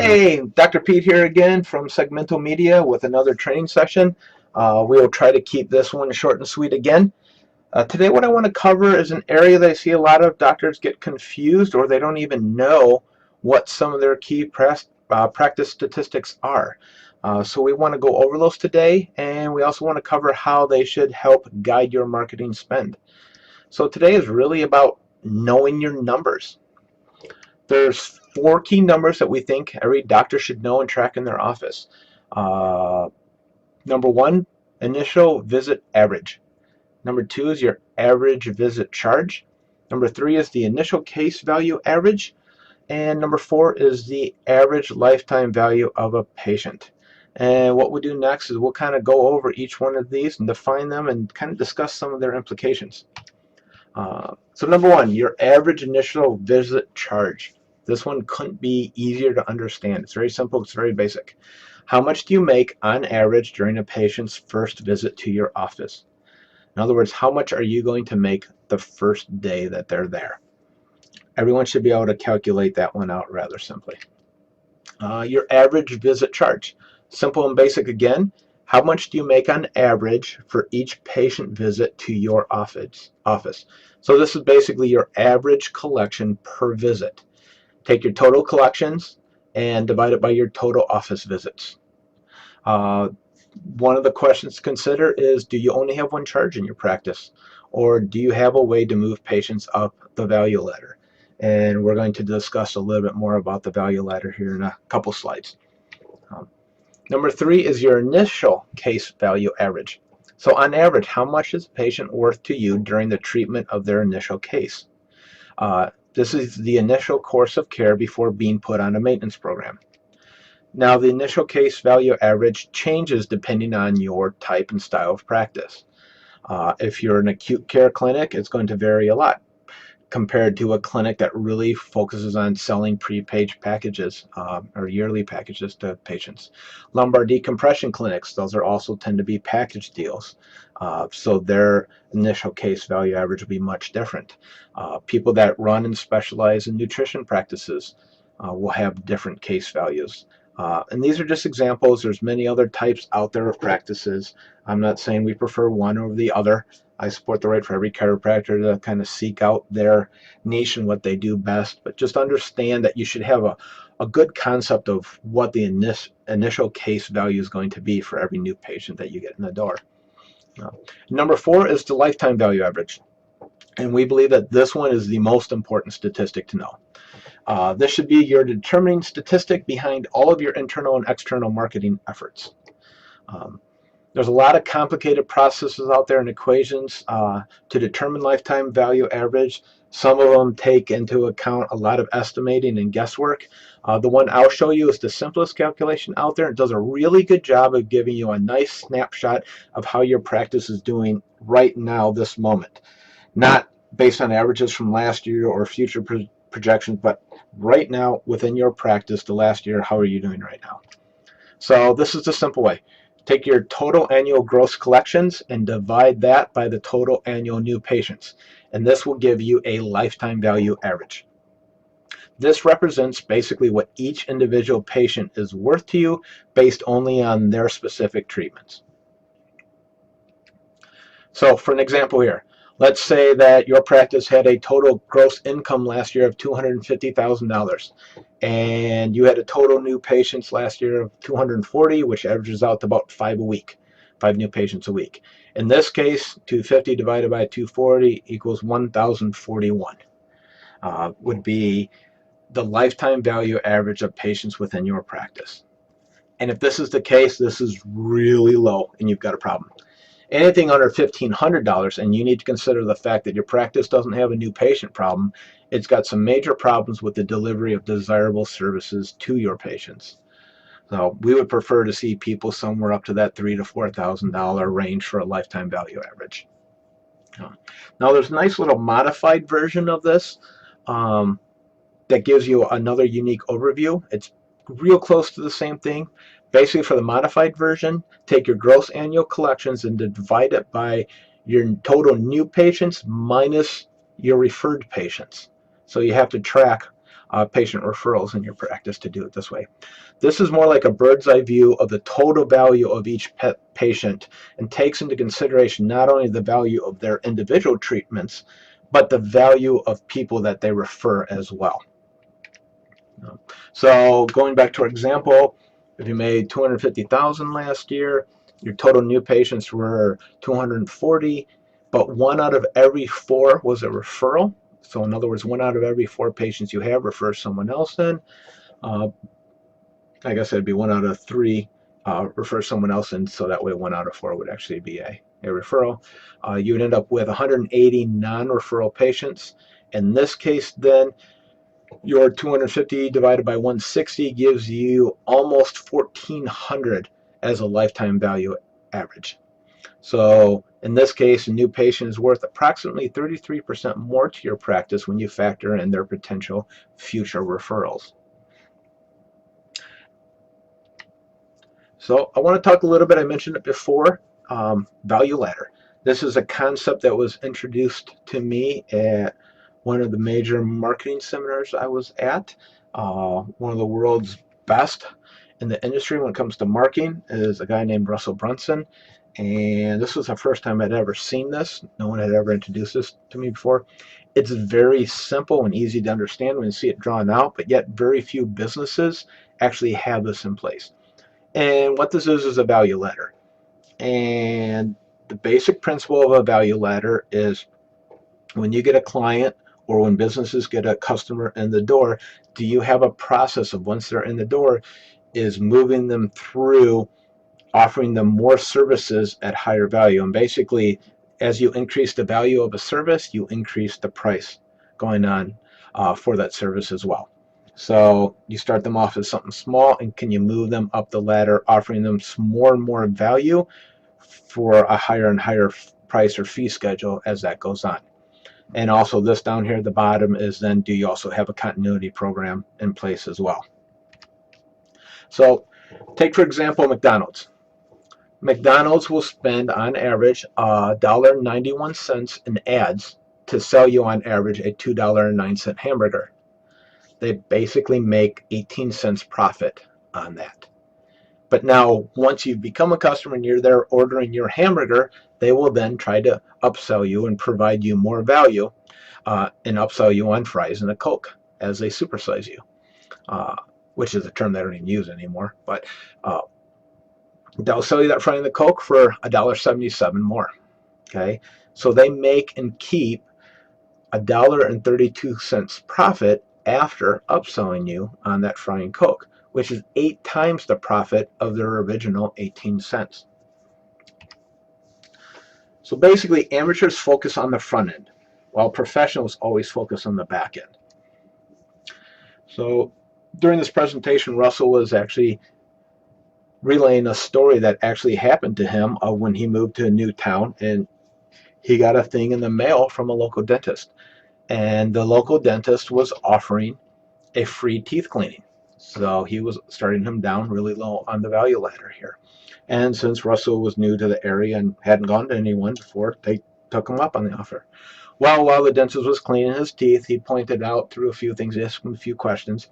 Hey, Dr. Pete here again from Segmental Media with another training session. We will try to keep this one short and sweet again. Today what I want to cover is an area that I see a lot of doctors get confused, or they don't even know what some of their key practice statistics are. So we want to go over those today, and we also want to cover how they should help guide your marketing spend. So today is really about knowing your numbers. There's 4 key numbers that we think every doctor should know and track in their office. Uh, Number 1, initial visit average. Number 2 is your average visit charge. Number 3 is the initial case value average. And number 4 is the average lifetime value of a patient. And what we'll do next is we'll kind of go over each one of these and define them and kind of discuss some of their implications. So number 1, your average initial visit charge. This one couldn't be easier to understand. It's very simple. It's very basic. How much do you make on average during a patient's first visit to your office? In other words, how much are you going to make the first day that they're there? Everyone should be able to calculate that one out rather simply. Your average visit charge. Simple and basic again. How much do you make on average for each patient visit to your office? So this is basically your average collection per visit. Take your total collections and divide it by your total office visits. One of the questions to consider is, do you only have one charge in your practice? Or do you have a way to move patients up the value ladder? And we're going to discuss a little bit more about the value ladder here in a couple slides. Number 3 is your initial case value average. So on average, how much is a patient worth to you during the treatment of their initial case? This is the initial course of care before being put on a maintenance program. Now, the initial case value average changes depending on your type and style of practice. If you're an acute care clinic, it's going to vary a lot compared to a clinic that really focuses on selling prepaid packages or yearly packages to patients. Lumbar decompression clinics, those are also tend to be package deals. So their initial case value average will be much different. People that run and specialize in nutrition practices will have different case values. And these are just examples. There's many other types out there of practices. I'm not saying we prefer one over the other. I support the right for every chiropractor to kind of seek out their niche and what they do best, but just understand that you should have a good concept of what the initial case value is going to be for every new patient that you get in the door. Number 4 is the lifetime value average. And we believe that this one is the most important statistic to know. This should be your determining statistic behind all of your internal and external marketing efforts. There's a lot of complicated processes out there and equations to determine lifetime value average. Some of them take into account a lot of estimating and guesswork. The one I'll show you is the simplest calculation out there. It does a really good job of giving you a nice snapshot of how your practice is doing right now, this moment. Not based on averages from last year or future projections, but right now within your practice, the last year, how are you doing right now? So this is the simple way. Take your total annual gross collections and divide that by the total annual new patients. And this will give you a lifetime value average. This represents basically what each individual patient is worth to you based only on their specific treatments. So for an example here, let's say that your practice had a total gross income last year of $250,000, and you had a total new patients last year of 240, which averages out to about 5 a week, 5 new patients a week. In this case, 250 divided by 240 equals 1,041, would be the lifetime value average of patients within your practice. And if this is the case, this is really low and you've got a problem. Anything under $1,500, and you need to consider the fact that your practice doesn't have a new patient problem, it's got some major problems with the delivery of desirable services to your patients. So we would prefer to see people somewhere up to that $3,000 to $4,000 range for a lifetime value average. Now there's a nice little modified version of this that gives you another unique overview. It's real close to the same thing. Basically, for the modified version, take your gross annual collections and divide it by your total new patients minus your referred patients. So you have to track patient referrals in your practice to do it this way. This is more like a bird's eye view of the total value of each patient and takes into consideration not only the value of their individual treatments, but the value of people that they refer as well. So going back to our example, if you made 250,000 last year, your total new patients were 240, but 1 out of every 4 was a referral. So in other words, 1 out of every 4 patients you have refer someone else in. I guess it'd be 1 out of 3 refer someone else in, so that way 1 out of 4 would actually be a referral. You would end up with 180 non-referral patients. In this case, then, your 250 divided by 160 gives you almost 1,400 as a lifetime value average. So in this case, a new patient is worth approximately 33% more to your practice when you factor in their potential future referrals. So I want to talk a little bit, I mentioned it before, value ladder. This is a concept that was introduced to me at one of the major marketing seminars I was at. One of the world's best in the industry when it comes to marketing is a guy named Russell Brunson. And this was the first time I'd ever seen this. No one had ever introduced this to me before. It's very simple and easy to understand when you see it drawn out, but yet very few businesses actually have this in place. And what this is a value ladder. And the basic principle of a value ladder is when you get a client or when businesses get a customer in the door, do you have a process of once they're in the door is moving them through offering them more services at higher value. And basically, as you increase the value of a service, you increase the price going on for that service as well. So you start them off as something small, and can you move them up the ladder, offering them more and more value for a higher and higher price or fee schedule as that goes on. And also this down here at the bottom is then, do you also have a continuity program in place as well? So take, for example, McDonald's. McDonald's will spend on average $1.91 in ads to sell you on average a $2.09 hamburger. They basically make 18 cents profit on that. But now, once you've become a customer and you're there ordering your hamburger, they will then try to upsell you and provide you more value and upsell you on fries and a Coke as they supersize you, which is a term they don't even use anymore. But they'll sell you that fry and the Coke for $1.77 more. Okay, so they make and keep $1.32 profit after upselling you on that fry and Coke, which is 8 times the profit of their original 18 cents. So basically, amateurs focus on the front end, while professionals always focus on the back end. So during this presentation, Russell was actually relaying a story that actually happened to him of when he moved to a new town, and he got a thing in the mail from a local dentist. And the local dentist was offering a free teeth cleaning. So he was starting him down really low on the value ladder here. And since Russell was new to the area and hadn't gone to anyone before, they took him up on the offer. Well, while the dentist was cleaning his teeth, he pointed out through a few things, asked him a few questions,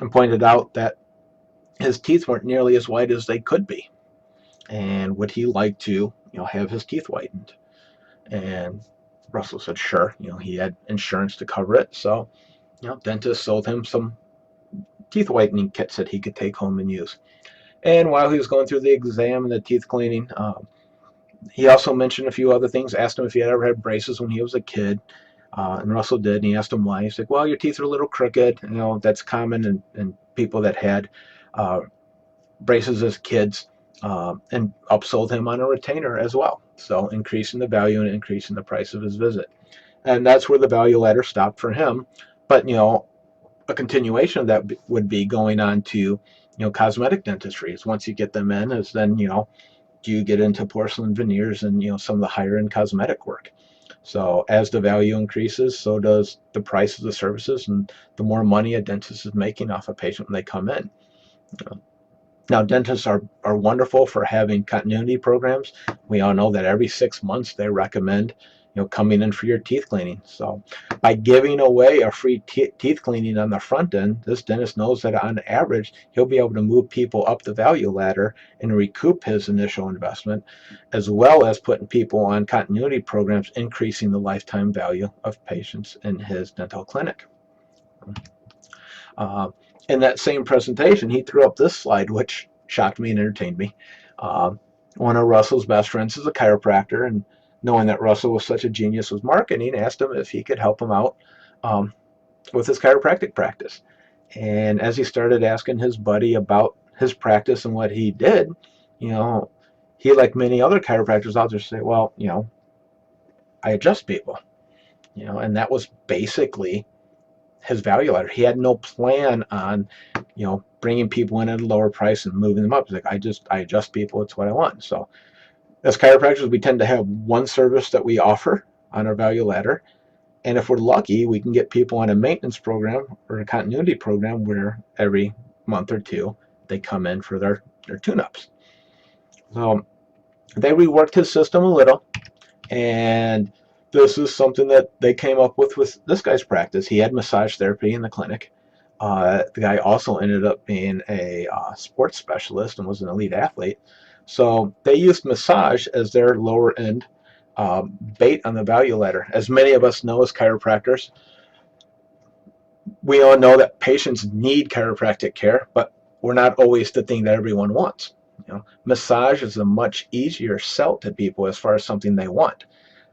and pointed out that his teeth weren't nearly as white as they could be. And would he like to, have his teeth whitened? And Russell said, sure. He had insurance to cover it. So, dentist sold him some teeth whitening kits that he could take home and use. And while he was going through the exam and the teeth cleaning, he also mentioned a few other things, asked him if he had ever had braces when he was a kid. And Russell did, and he asked him why. He's like, well, your teeth are a little crooked. That's common in people that had braces as kids, and upsold him on a retainer as well. So increasing the value and increasing the price of his visit. And that's where the value ladder stopped for him. But, a continuation of that would be going on to, cosmetic dentistry. Is once you get them in, is then, do you get into porcelain veneers and, some of the higher end cosmetic work. So as the value increases, so does the price of the services and the more money a dentist is making off a patient when they come in. Now, dentists are wonderful for having continuity programs. We all know that every 6 months they recommend, coming in for your teeth cleaning. So by giving away a free teeth cleaning on the front end, this dentist knows that on average, he'll be able to move people up the value ladder and recoup his initial investment, as well as putting people on continuity programs, increasing the lifetime value of patients in his dental clinic. Uh, in that same presentation, he threw up this slide, which shocked me and entertained me. One of Russell's best friends is a chiropractor, and knowing that Russell was such a genius with marketing, asked him if he could help him out um, with his chiropractic practice. And as he started asking his buddy about his practice and what he did, he, like many other chiropractors out there, say, well, I adjust people, and that was basically his value ladder. He had no plan on, bringing people in at a lower price and moving them up. He's like, I adjust people. It's what I want. So as chiropractors, we tend to have one service that we offer on our value ladder. And if we're lucky, we can get people on a maintenance program or a continuity program where every month or two they come in for their tune-ups. So they reworked his system a little, and this is something that they came up with this guy's practice. He had massage therapy in the clinic. The guy also ended up being a sports specialist and was an elite athlete. So they used massage as their lower end bait on the value ladder. As many of us know as chiropractors, we all know that patients need chiropractic care, but we're not always the thing that everyone wants. Massage is a much easier sell to people as far as something they want.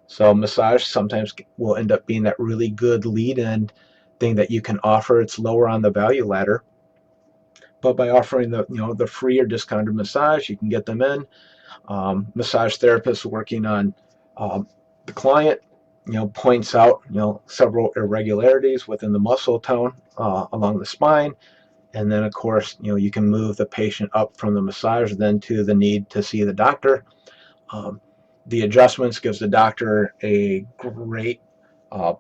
So massage sometimes will end up being that really good lead-in thing that you can offer. It's lower on the value ladder, but by offering the free or discounted massage, you can get them in. Massage therapists working on the client, points out several irregularities within the muscle tone along the spine, and then of course you can move the patient up from the massage then to the need to see the doctor. The adjustments gives the doctor a great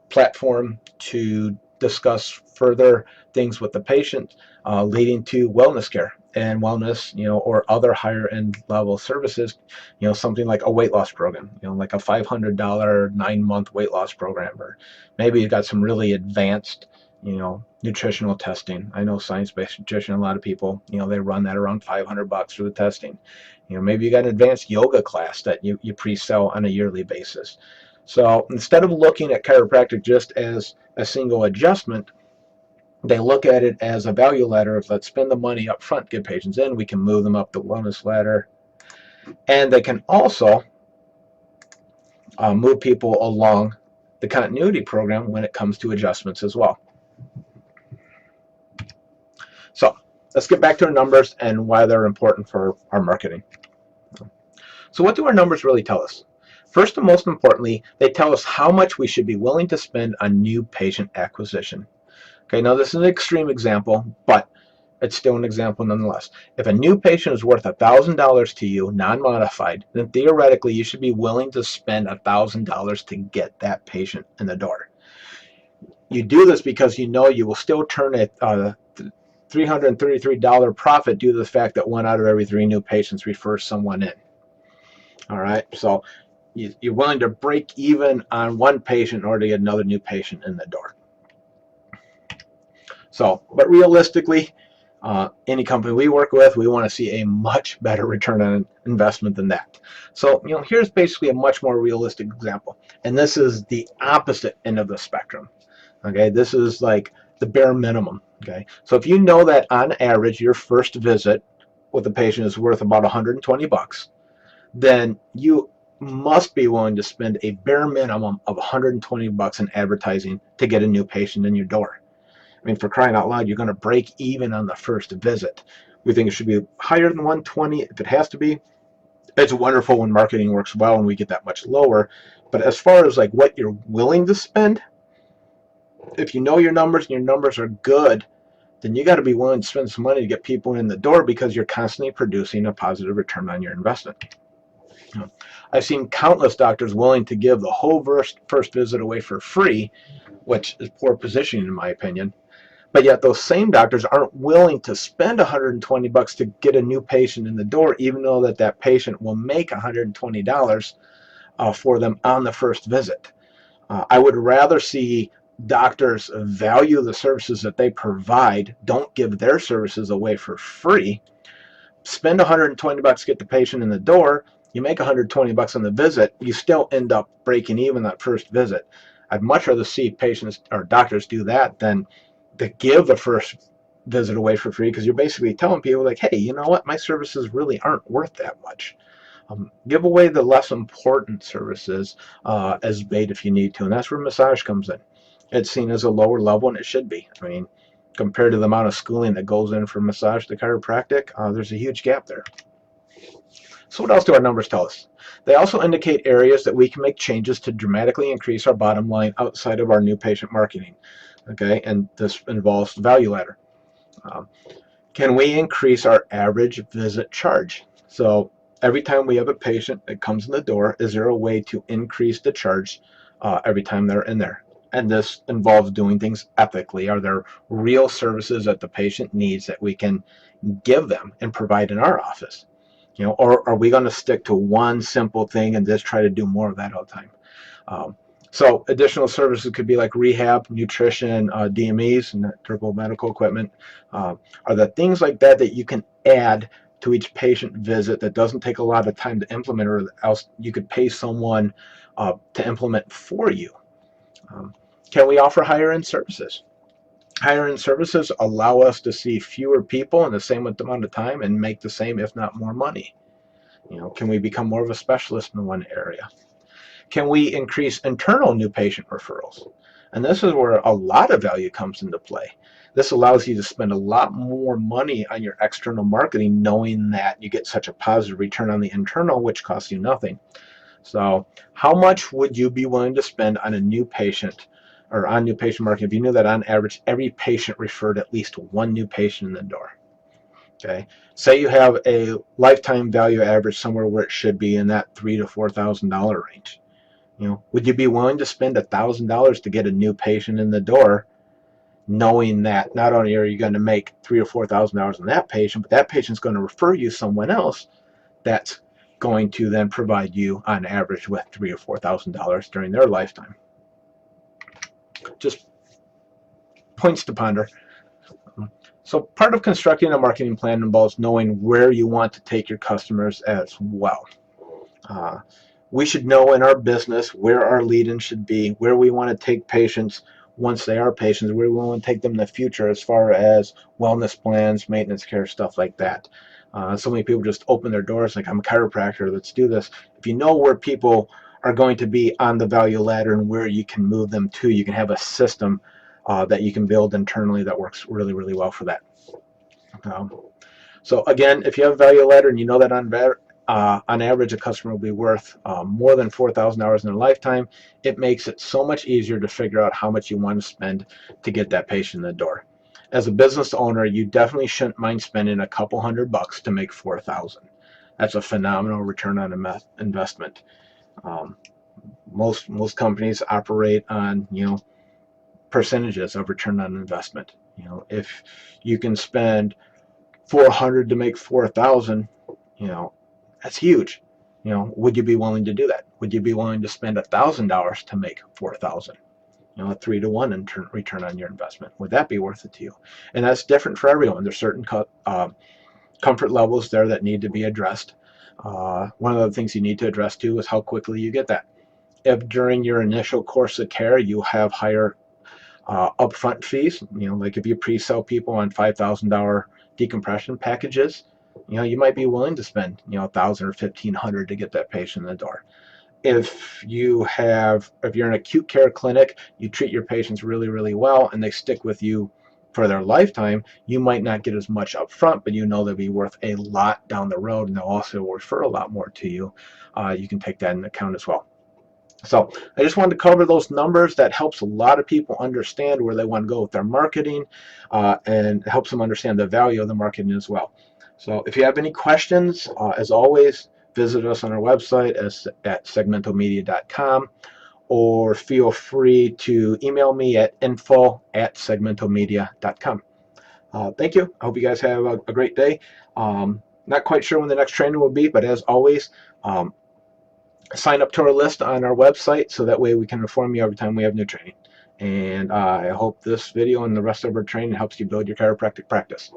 platform to discuss further things with the patient, leading to wellness care and wellness, or other higher end level services, something like a weight loss program, like a $500 9-month weight loss program, or maybe you've got some really advanced, nutritional testing. I know science-based nutrition, a lot of people, they run that around $500 for the testing. Maybe you got an advanced yoga class that you pre-sell on a yearly basis. So instead of looking at chiropractic just as a single adjustment, they look at it as a value ladder of let's spend the money up front, get patients in, we can move them up the wellness ladder, and they can also move people along the continuity program when it comes to adjustments as well. So let's get back to our numbers and why they're important for our marketing. So what do our numbers really tell us? First and most importantly, they tell us how much we should be willing to spend on new patient acquisition. Okay, now this is an extreme example, but it's still an example nonetheless. If a new patient is worth $1,000 to you, non-modified, then theoretically you should be willing to spend $1,000 to get that patient in the door. You do this because you know you will still turn a $333 profit due to the fact that 1 out of every 3 new patients refers someone in. All right, so you're willing to break even on one patient in order to get another new patient in the door. So, but realistically, any company we work with, we want to see a much better return on investment than that. So, here's basically a much more realistic example. And this is the opposite end of the spectrum. Okay, this is like the bare minimum. Okay, so if you know that on average your first visit with a patient is worth about $120, then you must be willing to spend a bare minimum of $120 in advertising to get a new patient in your door. I mean, for crying out loud, you're going to break even on the first visit. We think it should be higher than 120 if it has to be. It's wonderful when marketing works well and we get that much lower. But as far as like what you're willing to spend, if you know your numbers and your numbers are good, then you got to be willing to spend some money to get people in the door because you're constantly producing a positive return on your investment. I've seen countless doctors willing to give the whole first visit away for free, which is poor positioning in my opinion. But yet those same doctors aren't willing to spend $120 to get a new patient in the door, even though that patient will make $120 for them on the first visit. I would rather see doctors value the services that they provide, don't give their services away for free, spend $120 to get the patient in the door, you make $120 on the visit, you still end up breaking even that first visit. I'd much rather see patients or doctors do that than to give the first visit away for free, because you're basically telling people like, hey, you know what, my services really aren't worth that much. Give away the less important services as bait if you need to, and that's where massage comes in. It's seen as a lower level, and it should be. I mean, compared to the amount of schooling that goes in for massage to chiropractic, there's a huge gap there. So what else do our numbers tell us? They also indicate areas that we can make changes to dramatically increase our bottom line outside of our new patient marketing. Okay, and this involves the value ladder. Um, can we increase our average visit charge? So every time we have a patient that comes in the door, is there a way to increase the charge every time they're in there? And this involves doing things ethically. Are there real services that the patient needs that we can give them and provide in our office? Or are we going to stick to one simple thing and just try to do more of that all the time? Um, so additional services could be like rehab, nutrition, DMEs, and durable medical equipment. Are the things like that that you can add to each patient visit that doesn't take a lot of time to implement, or else you could pay someone to implement for you? Um, can we offer higher end services? Higher end services allow us to see fewer people in the same amount of time and make the same, if not more, money. Can we become more of a specialist in one area? Can we increase internal new patient referrals? And this is where a lot of value comes into play. This allows you to spend a lot more money on your external marketing, knowing that you get such a positive return on the internal, which costs you nothing. So how much would you be willing to spend on a new patient or on new patient marketing if you knew that on average every patient referred at least one new patient in the door? Okay. Say you have a lifetime value average somewhere where it should be in that $3,000 to $4,000 range. Would you be willing to spend $1,000 to get a new patient in the door, knowing that not only are you going to make $3,000 or $4,000 on that patient, but that patient's going to refer you someone else that's going to then provide you on average with $3,000 or $4,000 during their lifetime. Just points to ponder. So part of constructing a marketing plan involves knowing where you want to take your customers as well. We should know in our business where our lead-in should be, where we want to take patients once they are patients, where we want to take them in the future as far as wellness plans, maintenance care, stuff like that. So many people just open their doors like, I'm a chiropractor, let's do this. If you know where people are going to be on the value ladder and where you can move them to, you can have a system that you can build internally that works really, really well for that. So again, if you have a value ladder and you know that on average a customer will be worth more than $4,000 in a lifetime, it makes it so much easier to figure out how much you want to spend to get that patient in the door. As a business owner, you definitely shouldn't mind spending a couple $100 to make 4,000. That's a phenomenal return on investment. Most companies operate on percentages of return on investment. If you can spend 400 to make 4,000, that's huge. Would you be willing to do that? Would you be willing to spend $1,000 to make 4,000? A 3-to-1 return on your investment. Would that be worth it to you? And that's different for everyone. There's certain comfort levels there that need to be addressed. One of the things you need to address too is how quickly you get that. If during your initial course of care you have higher upfront fees, like if you pre-sell people on $5,000 decompression packages, you might be willing to spend $1,000 or $1,500 to get that patient in the door. If you're an acute care clinic, you treat your patients really, really well and they stick with you for their lifetime, you might not get as much up front, but they'll be worth a lot down the road, and they'll also refer a lot more to you. You can take that into account as well. So I just wanted to cover those numbers. That helps a lot of people understand where they want to go with their marketing, and helps them understand the value of the marketing as well. So if you have any questions, as always, visit us on our website at segmentalmedia.com, or feel free to email me at info@segmentalmedia.com. Thank you. I hope you guys have a great day. Not quite sure when the next training will be, but as always, sign up to our list on our website so that way we can inform you every time we have new training. And I hope this video and the rest of our training helps you build your chiropractic practice.